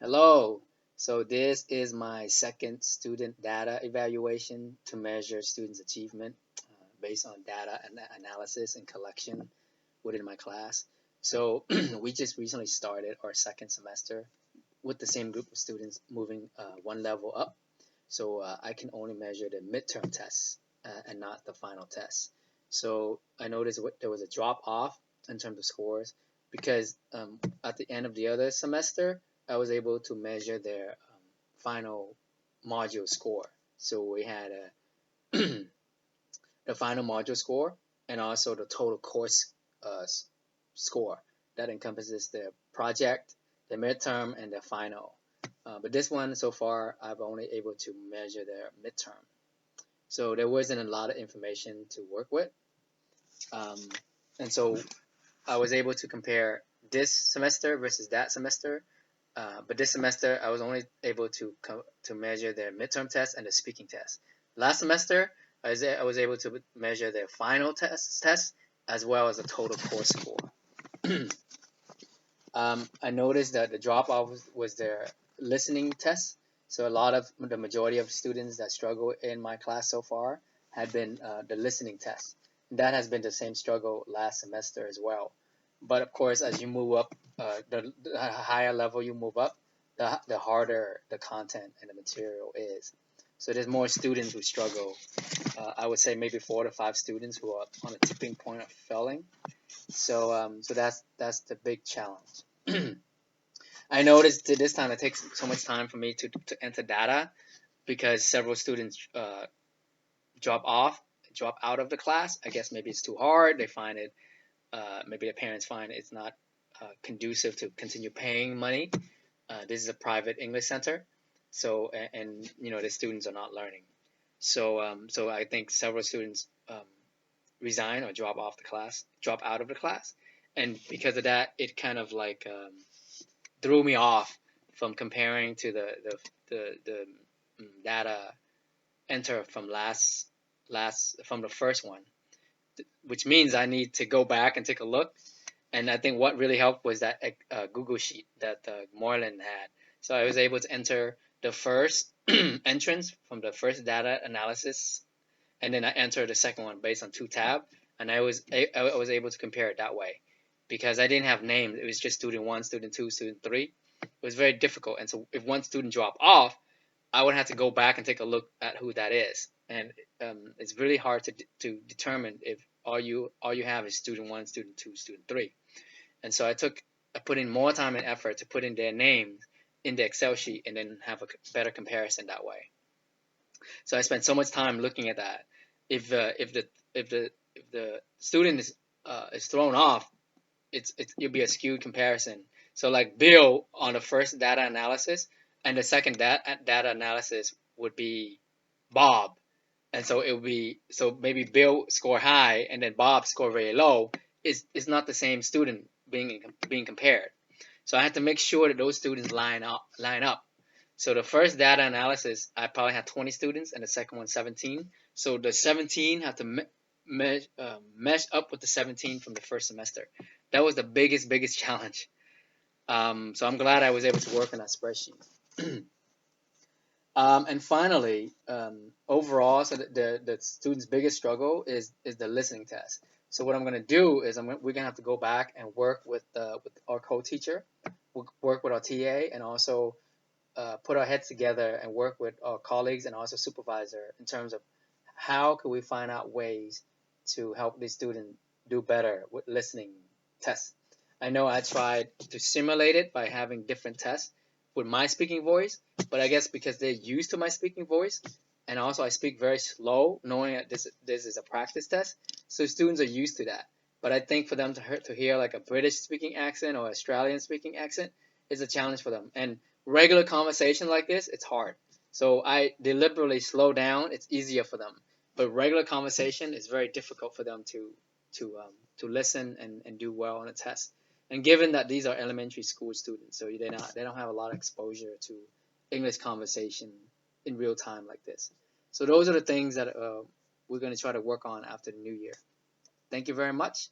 Hello. So this is my second student data evaluation to measure students' achievement based on data analysis and collection within my class. So we just recently started our second semester with the same group of students moving one level up. So I can only measure the midterm tests and not the final tests. So I noticed there was a drop off in terms of scores because at the end of the other semester, I was able to measure their final module score. So we had the final module score and also the total course score that encompasses the project, the midterm, and the final. But this one so far, I've only able to measure their midterm. So there wasn't a lot of information to work with. Um, and so I was able to compare this semester versus that semester. But this semester, I was only able to measure their midterm test and the speaking test. Last semester, I was able to measure their final test as well as the total course score. I noticed that the drop off was their listening test. So a lot of the majority of students that struggle in my class so far had been the listening test. That has been the same struggle last semester as well. But of course, as you move up, the higher level you move up, the harder the content and the material is. So there's more students who struggle. I would say maybe 4 to 5 students who are on a tipping point of failing. So that's the big challenge. I noticed that this time it takes so much time for me to enter data because several students drop out of the class. I guess maybe it's too hard. They find it, maybe the parents find it's not conducive to continue paying money. This is a private English center, so and the students are not learning. So I think several students resign or drop out of the class, and because of that, it kind of like threw me off from comparing to the data enter from last from the first one, which means I need to go back and take a look. And I think what really helped was that Google sheet that Moreland had. So I was able to enter the first entrance from the first data analysis, and then I entered the second one based on two tab, and I was able to compare it that way because I didn't have names. It was just student one, student two, student three. It was very difficult, and so if one student dropped off, I would have to go back and take a look at who that is, and it's really hard to determine if all you have is student one, student two, student three. And so I put in more time and effort to put in their names in the Excel sheet and then have a better comparison that way. So I spent so much time looking at that. If the student is thrown off, it'll be a skewed comparison. So like Bill on the first data analysis and the second data analysis would be Bob, and so it would be so maybe Bill score high and then Bob score very low. Is not the same student being compared. So I had to make sure that those students line up. So the first data analysis, I probably had 20 students, and the second one 17. So the 17 had to mesh up with the 17 from the first semester. That was the biggest challenge. So I'm glad I was able to work on that spreadsheet. And finally, overall, so the student's biggest struggle is the listening test. So what I'm going to do is we're going to have to go back and work with our co-teacher, work with our TA, and also put our heads together and work with our colleagues and also supervisor in terms of how can we find out ways to help the student do better with listening tests. I know I tried to simulate it by having different tests with my speaking voice, but I guess because they're used to my speaking voice, and also I speak very slow, knowing that this is a practice test, so students are used to that. But I think for them to hear like a British speaking accent or Australian speaking accent is a challenge for them. And regular conversation like this, it's hard. So I deliberately slow down. It's easier for them. But regular conversation is very difficult for them to listen and do well on a test. And given that these are elementary school students, so they don't have a lot of exposure to English conversation in real time like this. So those are the things that we're going to try to work on after the new year. Thank you very much.